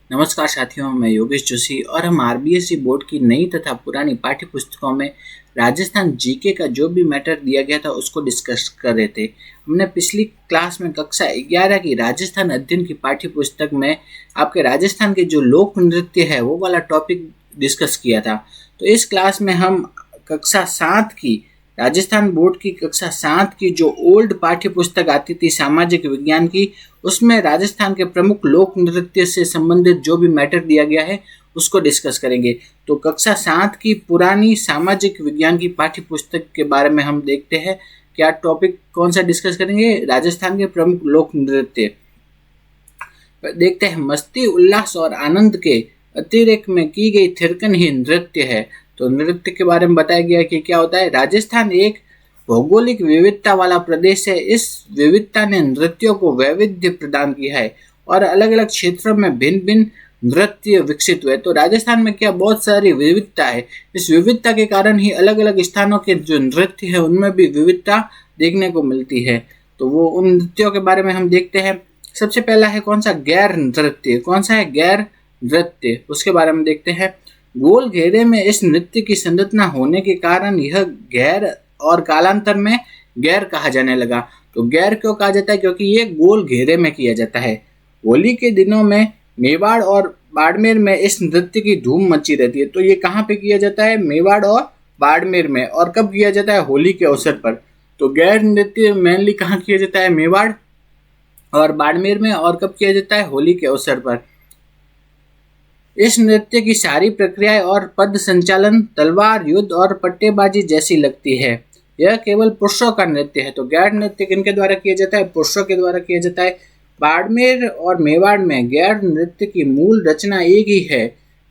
नमस्कार साथियों, मैं योगेश जोशी और हम आरबीएसई बोर्ड की नई तथा पुरानी पाठ्य पुस्तकों में राजस्थान जीके का जो भी मैटर दिया गया था उसको डिस्कस कर रहे थे। हमने पिछली क्लास में कक्षा 11 की राजस्थान अध्ययन की पाठ्य पुस्तक में आपके राजस्थान के जो लोक नृत्य है वो वाला टॉपिक डिस्कस किया था। तो इस क्लास में हम कक्षा 7 की राजस्थान बोर्ड की कक्षा 7 की जो ओल्ड पाठ्य पुस्तक आती थी सामाजिक विज्ञान की, उसमें राजस्थान के प्रमुख लोक नृत्य से संबंधित जो भी मैटर दिया गया है उसको डिस्कस करेंगे। तो कक्षा 7 की पुरानी सामाजिक विज्ञान की पाठ्य पुस्तक के बारे में हम देखते हैं क्या टॉपिक कौन सा डिस्कस करेंगे। राजस्थान के प्रमुख लोक नृत्य देखते हैं। मस्ती, उल्लास और आनंद के अतिरेक में की गई थिरकन ही नृत्य है। तो नृत्य के बारे में बताया गया कि क्या होता है। राजस्थान एक भौगोलिक विविधता वाला प्रदेश है। इस विविधता ने नृत्यों को वैविध्य प्रदान किया है और अलग अलग क्षेत्रों में भिन्न भिन्न नृत्य विकसित हुए। तो राजस्थान में क्या बहुत सारी विविधता है। इस विविधता के कारण ही अलग अलग स्थानों के जो नृत्य है उनमें भी विविधता देखने को मिलती है। तो वो उन नृत्यों के बारे में हम देखते हैं। सबसे पहला है कौन सा, गैर नृत्य। कौन सा है, गैर नृत्य, उसके बारे में देखते हैं। गोल घेरे में इस नृत्य की संरचना होने के कारण यह गैर और कालांतर में गैर कहा जाने लगा। तो गैर क्यों कहा जाता है, क्योंकि ये गोल घेरे में किया जाता है। होली के दिनों में मेवाड़ और बाड़मेर में इस नृत्य की धूम मची रहती है। तो ये कहाँ पे किया जाता है, मेवाड़ और बाड़मेर में। और कब किया जाता है, होली के अवसर पर। तो गैर नृत्य मेनली कहाँ किया जाता है, मेवाड़ और बाड़मेर में। और कब किया जाता है, होली के अवसर पर। इस नृत्य की सारी प्रक्रियाएं और पद संचालन तलवार युद्ध और पट्टेबाजी जैसी लगती है। यह केवल पुरुषों का नृत्य है। तो गैर नृत्य किनके द्वारा किया जाता है, पुरुषों के द्वारा किया जाता है। बाड़मेर और मेवाड़ में गैर नृत्य की मूल रचना एक ही है,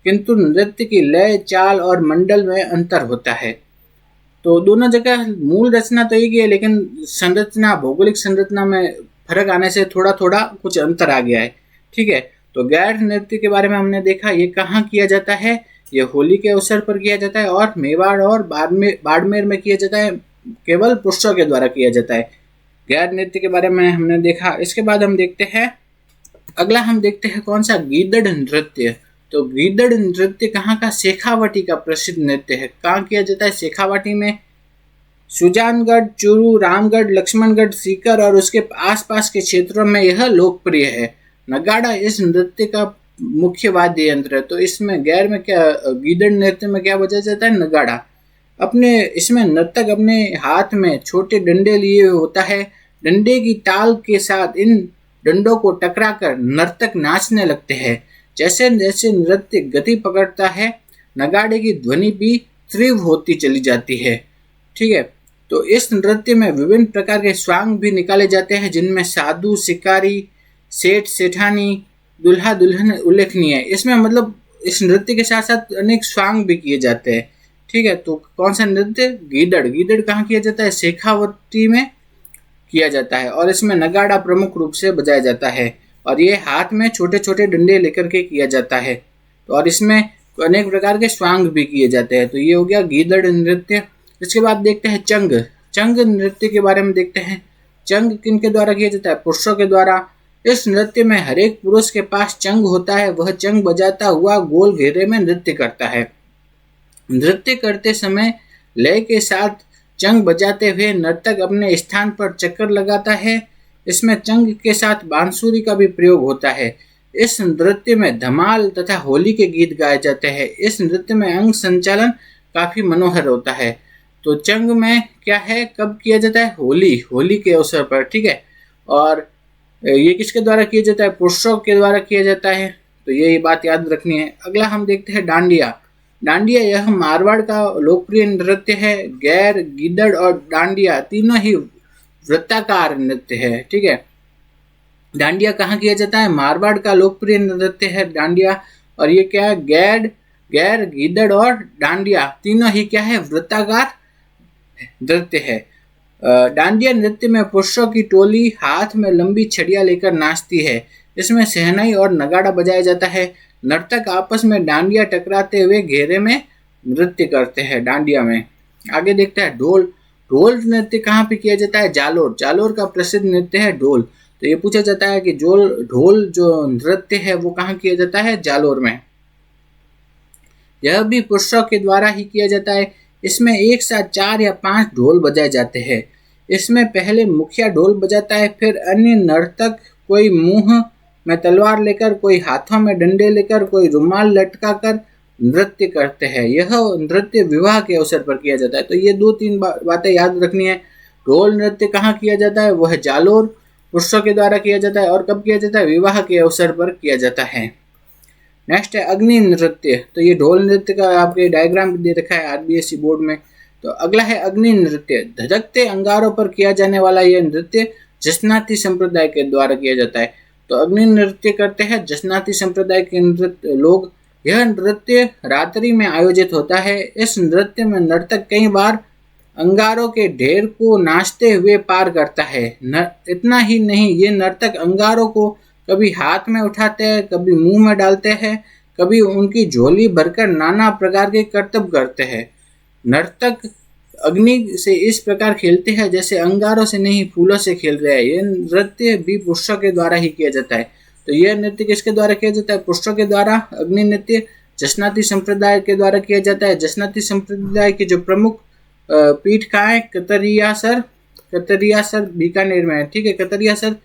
किंतु नृत्य की लय, चाल और मंडल में अंतर होता है। तो दोनों जगह मूल रचना तो एक ही है, लेकिन संरचना, भौगोलिक संरचना में फर्क आने से थोड़ा थोड़ा कुछ अंतर आ गया है। ठीक है। तो गैर नृत्य के बारे में हमने देखा, ये कहाँ किया जाता है, ये होली के अवसर पर किया जाता है और मेवाड़ और बाड़मेर में किया जाता है, केवल पुरुषों के द्वारा किया जाता है। गैर नृत्य के बारे में हमने देखा। इसके बाद हम देखते हैं, अगला हम देखते हैं कौन सा, गीदड़ नृत्य। तो गीदड़ नृत्य कहाँ का, शेखावाटी का प्रसिद्ध नृत्य है। कहाँ किया जाता है, शेखावाटी में। सुजानगढ़, चूरू, रामगढ़, लक्ष्मणगढ़, सीकर और उसके आसपास के क्षेत्रों में यह लोकप्रिय है। नगाड़ा इस नृत्य का मुख्य वाद्य यंत्र है। तो इसमें गैर में क्या, गीदड़ नृत्य में क्या बजाया जाता है, नगाड़ा। इसमें नर्तक अपने हाथ में छोटे डंडे लिए होता है। डंडे की ताल के साथ इन डंडों को टकराकर नर्तक नाचने लगते हैं। जैसे जैसे नृत्य गति पकड़ता है, नगाड़े की ध्वनि भी तीव्र होती चली जाती है। ठीक है। तो इस नृत्य में विभिन्न प्रकार के स्वांग भी निकाले जाते हैं, जिनमें साधु, शिकारी, सेठ, सेठानी, दुल्हा, दुल्हन उल्लेखनीय है। इसमें मतलब इस नृत्य के साथ साथ अनेक स्वांग भी किए जाते हैं। ठीक है। तो कौन सा नृत्य, गीदड़। गीदड़ कहाँ किया जाता है, शेखावटी में किया जाता है और इसमें नगाड़ा प्रमुख रूप से बजाया जाता है और ये हाथ में छोटे छोटे डंडे लेकर के किया जाता है। तो और इसमें अनेक प्रकार के स्वांग भी किए जाते हैं। तो ये हो गया गीदड़ नृत्य। इसके बाद देखते हैं चंग। चंग नृत्य के बारे में देखते हैं। चंग किनके द्वारा किया जाता है, पुरुषों के द्वारा। इस नृत्य में हर एक पुरुष के पास चंग होता है। वह चंग बजाता हुआ गोल घेरे में नृत्य करता है। नृत्य करते समय लय के साथ चंग बजाते हुए नर्तक अपने स्थान पर चक्कर लगाता है। इसमें चंग के साथ बांसुरी का भी प्रयोग होता है। इस नृत्य में धमाल तथा होली के गीत गाए जाते हैं। इस नृत्य में अंग संचालन काफी मनोहर होता है। तो चंग में क्या है, कब किया जाता है, होली के अवसर पर। ठीक है। और ये किसके द्वारा किया जाता है, पुरुषों के द्वारा किया जाता है। तो ये बात याद रखनी है। अगला हम देखते हैं डांडिया। डांडिया यह मारवाड़ का लोकप्रिय नृत्य है। गैर, गीदड़ और डांडिया तीनों ही वृत्ताकार नृत्य है। ठीक है। डांडिया कहाँ किया जाता है, मारवाड़ का लोकप्रिय नृत्य है डांडिया। और ये क्या है, गैर, गीदड़ और डांडिया तीनों ही क्या है, वृत्ताकार नृत्य है। डांडिया नृत्य में पुरुषों की टोली हाथ में लंबी छड़ियां लेकर नाचती है। इसमें शहनाई और नगाड़ा बजाया जाता है। नर्तक आपस में डांडिया टकराते हुए घेरे में नृत्य करते हैं डांडिया में। आगे देखते हैं ढोल। ढोल नृत्य कहाँ पे किया जाता है, जालोर। जालोर का प्रसिद्ध नृत्य है ढोल। तो ये पूछा जाता है कि ढोल जो नृत्य है वो कहाँ किया जाता है? जालोर में। यह भी पुरुषों के द्वारा ही किया जाता है। इसमें एक साथ 4 या 5 ढोल बजाए जाते हैं। इसमें पहले मुखिया ढोल बजाता है, फिर अन्य नर्तक, कोई मुंह में तलवार लेकर, कोई हाथों में डंडे लेकर, कोई रुमाल लटका कर नृत्य करते हैं। यह नृत्य विवाह के अवसर पर किया जाता है। तो ये 2-3 बातें याद रखनी है। ढोल नृत्य कहाँ किया जाता है? वह जालोर, पुरुषों के द्वारा किया जाता है। और कब किया जाता है? विवाह के अवसर पर किया जाता है। नेक्स्ट है अग्नि नृत्य। तो ये ढोल नृत्य का आपके डायग्राम दे रखा है आरबीएससी बोर्ड में। तो अगला है अग्नि नृत्य। धधकते अंगारों पर किया जाने वाला यह नृत्य जसनाती संप्रदाय के द्वारा किया जाता है। तो अग्नि नृत्य करते हैं जसनाती संप्रदाय के नृत्य लोग। यह नृत्य रात्रि में आयोजित होता है। इस नृत्य में नर्तक कई बार अंगारों के ढेर को नाचते हुए पार करता है। इतना ही नहीं, ये नर्तक अंगारों को कभी हाथ में उठाते हैं, कभी मुंह में डालते हैं, कभी उनकी झोली भरकर नाना प्रकार के करतब करते हैं। नर्तक अग्नि से इस प्रकार खेलते हैं जैसे अंगारों से नहीं, फूलों से खेल रहे हैं। यह नृत्य भी पुरुषों के द्वारा ही किया जाता है। तो यह नृत्य किसके द्वारा किया जाता है? पुरुषों के द्वारा। अग्नि नृत्य जसनाती संप्रदाय के द्वारा किया जाता है। जसनाती संप्रदाय के जो प्रमुख पीठ कहाँ है? कतरियासर बीकानेर में है। ठीक है, कतरियासर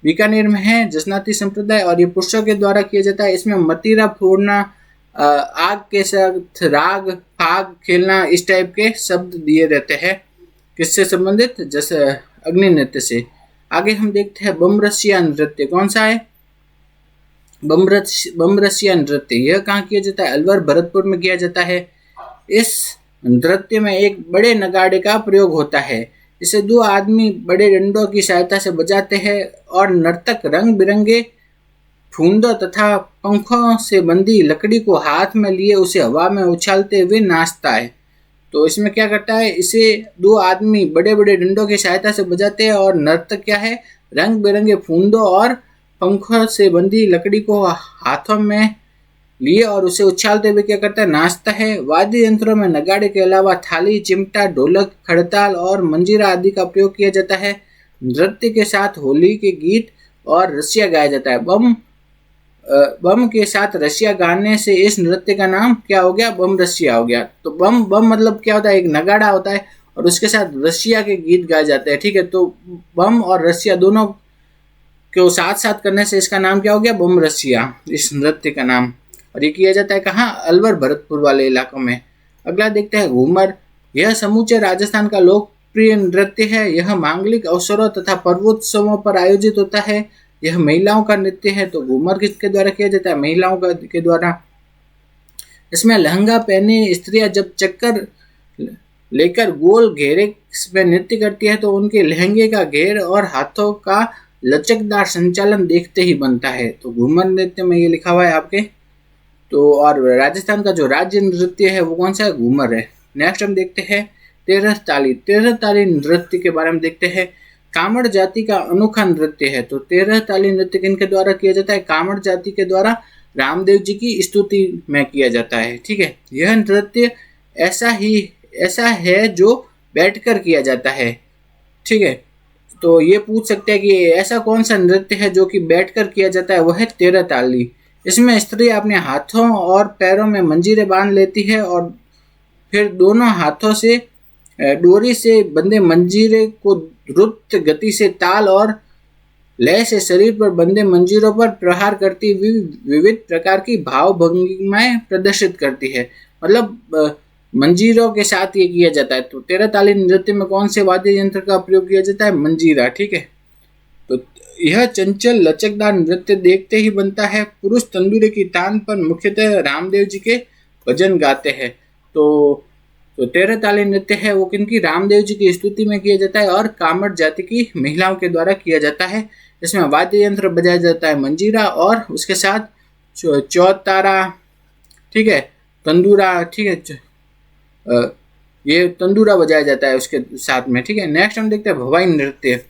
बीकानेर में है जसनाती संप्रदाय, और ये पुरुषों के द्वारा किया जाता है। इसमें मतीरा फोड़ना, आग के साथ राग फाग खेलना, इस टाइप के शब्द दिए रहते हैं। किससे संबंधित? जैसे अग्नि नृत्य से। आगे हम देखते हैं बमरसिया नृत्य। कौन सा है? बमरसिया नृत्य। यह कहाँ किया जाता है? अलवर भरतपुर में किया जाता है। इस नृत्य में एक बड़े नगाड़े का प्रयोग होता है। इसे 2 आदमी बड़े डंडों की सहायता से बजाते हैं और नर्तक रंग बिरंगे फूंदों तथा पंखों से बंधी लकड़ी को हाथ में लिए उसे हवा में उछालते हुए नाचता है। तो इसमें क्या करता है? इसे 2 आदमी बड़े बड़े डंडों की सहायता से बजाते हैं और नर्तक क्या है? रंग बिरंगे फूंदों और पंखों से बंधी लकड़ी को हाथों में लिए और उसे उछालते हुए क्या करता है? नाचता है। वाद्य यंत्रों में नगाड़े के अलावा थाली, चिमटा, ढोलक, खड़ताल और मंजीरा आदि का प्रयोग किया जाता है। नृत्य के साथ होली के गीत और रसिया गाया जाता है। बम के साथ रसिया गाने से इस नृत्य का नाम क्या हो गया? बम रसिया हो गया। तो बम मतलब क्या होता है? एक नगाड़ा होता है और उसके साथ रसिया के गीत गाए जाते हैं। ठीक है, तो बम और रसिया दोनों को साथ साथ करने से इसका नाम क्या हो गया? बम रसिया, इस नृत्य का नाम। और ये किया जाता है कहाँ? अलवर भरतपुर वाले इलाकों में। अगला देखते हैं घूमर। यह समूचे राजस्थान का लोकप्रिय नृत्य है। यह मांगलिक अवसरों तथा पर्वोत्सवों पर आयोजित होता है। यह महिलाओं का नृत्य है। तो घूमर किसके द्वारा किया जाता है? महिलाओं के द्वारा। इसमें लहंगा पहने स्त्रियां जब चक्कर लेकर गोल घेरे में नृत्य करती है तो उनके लहंगे का घेर और हाथों का लचकदार संचालन देखते ही बनता है। तो घूमर नृत्य में ये लिखा हुआ है आपके। तो और राजस्थान का जो राज्य नृत्य है वो कौन सा है? घूमर है। नेक्स्ट हम देखते हैं तेरह ताली। तेरह ताली नृत्य के बारे में देखते हैं। कामड़ जाति का अनोखा नृत्य है। तो तेरह ताली नृत्य किनके द्वारा किया जाता है? कामड़ जाति के द्वारा रामदेव जी की स्तुति में किया जाता है। ठीक है, यह नृत्य ऐसा है जो बैठकर किया जाता है। ठीक है, तो ये पूछ सकते हैं कि ऐसा कौन सा नृत्य है जो कि बैठकर किया जाता है? वह है तेरह ताली। इसमें स्त्री अपने हाथों और पैरों में मंजीरे बांध लेती है और फिर दोनों हाथों से डोरी से बंधे मंजीरे को द्रुत गति से ताल और लय से शरीर पर बंधे मंजीरों पर प्रहार करती हुई विविध प्रकार की भाव भंगिमाएं प्रदर्शित करती है। मतलब मंजीरों के साथ ये किया जाता है। तो तेरह ताली नृत्य में कौन से वाद्य यंत्र का प्रयोग किया जाता है? मंजीरा। ठीक है, तो यह चंचल लचकदार नृत्य देखते ही बनता है। पुरुष तंदूरे की तान पर मुख्यतः रामदेव जी के भजन गाते हैं। तो तेरह ताली नृत्य है वो किनकी? रामदेव जी की स्तुति में किया जाता है और कामड़ जाति की महिलाओं के द्वारा किया जाता है। इसमें वाद्य यंत्र बजाया जाता है मंजीरा और उसके साथ चौतारा, ठीक है, तंदूरा, ठीक है, ये तंदूरा बजाया जाता है उसके साथ में। ठीक है, नेक्स्ट हम देखते हैं भवाई नृत्य।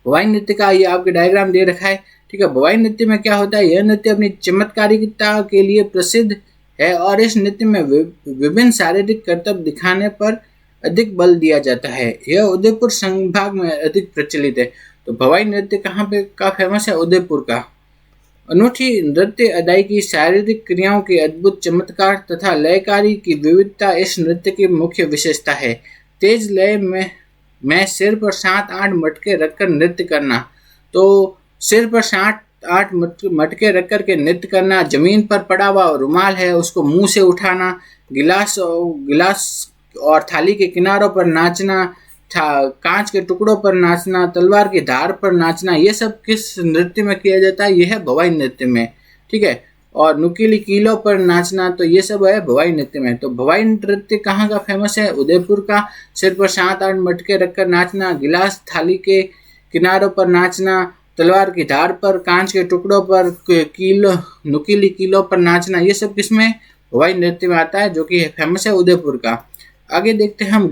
भवाई नृत्य का ये आपके डायग्राम दे रखा है। ठीक है, भवाई नृत्य में क्या होता है? यह नृत्य अपनी चमत्कारिता के लिए प्रसिद्ध है और इस नृत्य में विभिन्न शारीरिक करतब दिखाने पर अधिक बल दिया जाता है। यह उदयपुर संभाग में अधिक प्रचलित है। तो भवाई नृत्य कहाँ पे का फेमस है? उदयपुर का। अनूठी नृत्य अदायगी, शारीरिक क्रियाओं के अद्भुत चमत्कार तथा लयकारी की विविधता इस नृत्य की मुख्य विशेषता है। तेज लय में सिर पर 7-8 मटके रखकर नृत्य करना। तो सिर पर 7-8 मटके रख कर के नृत्य करना, जमीन पर पड़ा हुआ रुमाल है उसको मुंह से उठाना, गिलास और थाली के किनारों पर नाचना, कांच के टुकड़ों पर नाचना, तलवार की धार पर नाचना, ये सब किस नृत्य में किया जाता है? यह है भवाई नृत्य में, ठीक है। और नुकीली कीलों पर नाचना, तो ये सब है भवाई नृत्य में। तो भवाई नृत्य कहाँ का फेमस है? उदयपुर का। सिर पर 7-8 मटके रखकर नाचना, गिलास थाली के किनारों पर नाचना, तलवार की धार पर, कांच के टुकड़ों पर, नुकीली कीलों पर नाचना, ये सब किसमें? भवाई नृत्य में आता है, जो कि फेमस है उदयपुर का। आगे देखते हैं हम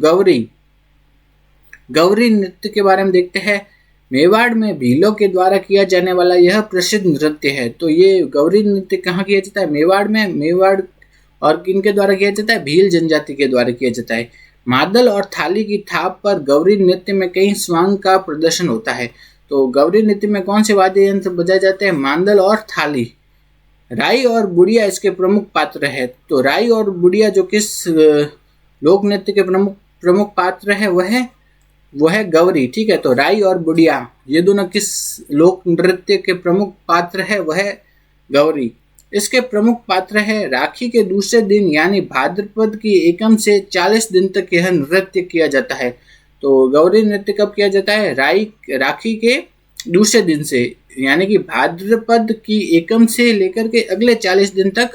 गौरी नृत्य के बारे में देखते हैं। मेवाड़ में भीलों के द्वारा किया जाने वाला यह प्रसिद्ध नृत्य है। तो ये गौरी नृत्य कहाँ किया जाता है? मेवाड़ में। मेवाड़ और किन के द्वारा किया जाता है? भील जनजाति के द्वारा किया जाता है। मादल और थाली की थाप पर गौरी नृत्य में कई स्वांग का प्रदर्शन होता है। तो गौरी नृत्य में कौन से वाद्य यंत्र बजाए जाते हैं? मादल और थाली। राई और बुढ़िया इसके प्रमुख पात्र है। तो राई और बुढ़िया जो किस लोक नृत्य के प्रमुख पात्र है वह है गौरी, ठीक है। तो राई और बुढ़िया ये दोनों किस लोक नृत्य के प्रमुख पात्र है? वह है गौरी। इसके प्रमुख पात्र है राखी के दूसरे दिन यानी भाद्रपद की एकम से 40 दिन तक यह नृत्य किया जाता है। तो गौरी नृत्य कब किया जाता है? राखी के दूसरे दिन से यानी कि भाद्रपद की एकम से लेकर के अगले 40 दिन तक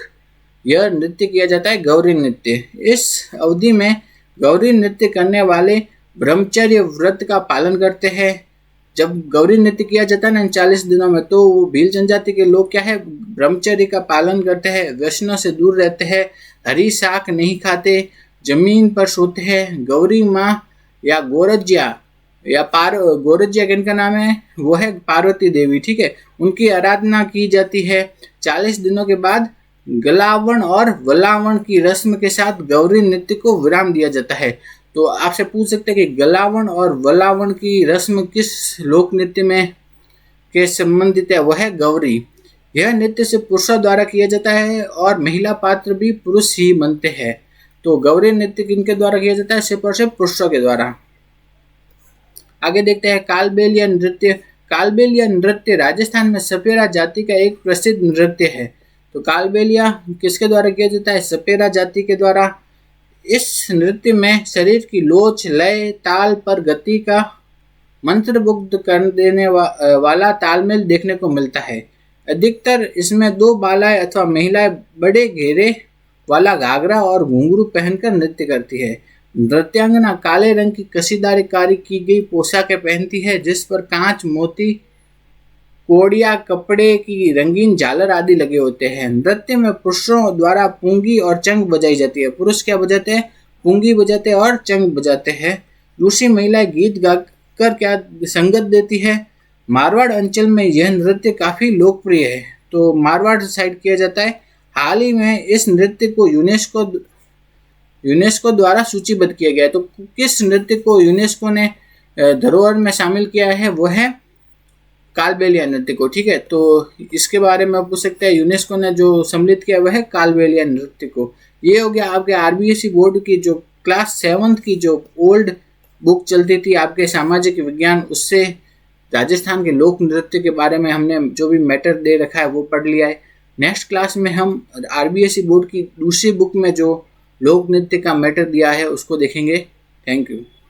यह नृत्य किया जाता है, गौरी नृत्य। इस अवधि में गौरी नृत्य करने वाले ब्रह्मचर्य व्रत का पालन करते हैं। जब गौरी नृत्य किया जाता है ना इन 40 दिनों में, तो वो भील जनजाति के लोग क्या है? ब्रह्मचर्य का पालन करते हैं, व्यसनों से दूर रहते हैं, हरी शाक नहीं खाते, जमीन पर सोते हैं। गौरी माँ या गोरजिया गोरजिया किनका नाम है? वो है पार्वती देवी, ठीक है। उनकी आराधना की जाती है। 40 दिनों के बाद गलावण और वलावण की रस्म के साथ गौरी नृत्य को विराम दिया जाता है। तो आपसे पूछ सकते हैं कि गलावण और वलावण की रस्म किस लोक नृत्य में के संबंधित है? वह है गौरी। यह नृत्य से पुरुषों द्वारा किया जाता है और महिला पात्र भी पुरुष ही बनते हैं। तो गौरी नृत्य किनके द्वारा किया जाता है? सिर्फ और सिर्फ पुरुषों के द्वारा। आगे देखते हैं कालबेलिया नृत्य। कालबेलिया नृत्य राजस्थान में सपेरा जाति का एक प्रसिद्ध नृत्य है। तो कालबेलिया किसके द्वारा किया जाता है? सपेरा जाति के द्वारा। इस नृत्य में शरीर की लोच, लय, ताल पर गति का मंत्रमुग्ध कर देने वाला तालमेल देखने को मिलता है। अधिकतर इसमें 2 बालाएं अथवा महिलाएं बड़े घेरे वाला घाघरा और घुंघरू पहनकर नृत्य करती है। नृत्यांगना काले रंग की कसीदाकारी की गई पोशाकें पहनती है, जिस पर कांच, मोती, कोड़िया, कपड़े की रंगीन झालर आदि लगे होते हैं। नृत्य में पुरुषों द्वारा पुंगी और चंग बजाई जाती है। पुरुष क्या बजाते हैं? पुंगी बजाते हैं और चंग बजाते हैं। दूसरी महिलाएं गीत गाकर क्या संगत देती है। मारवाड़ अंचल में यह नृत्य काफी लोकप्रिय है। तो मारवाड़ साइड किया जाता है। हाल ही में इस नृत्य को यूनेस्को द्वारा सूचीबद्ध किया गया है। तो किस नृत्य को यूनेस्को ने धरोहर में शामिल किया है? वो है कालबेलिया नृत्य को, ठीक है। तो इसके बारे में आप पूछ सकते हैं यूनेस्को ने जो सम्मिलित किया वह है कालबेलिया नृत्य को। ये हो गया आपके आरबीएसई बोर्ड की जो क्लास 7 की जो ओल्ड बुक चलती थी आपके सामाजिक विज्ञान, उससे राजस्थान के लोक नृत्य के बारे में हमने जो भी मैटर दे रखा है वो पढ़ लिया है। नेक्स्ट क्लास में हम आरबीएसई बोर्ड की दूसरी बुक में जो लोक नृत्य का मैटर दिया है उसको देखेंगे। Thank you.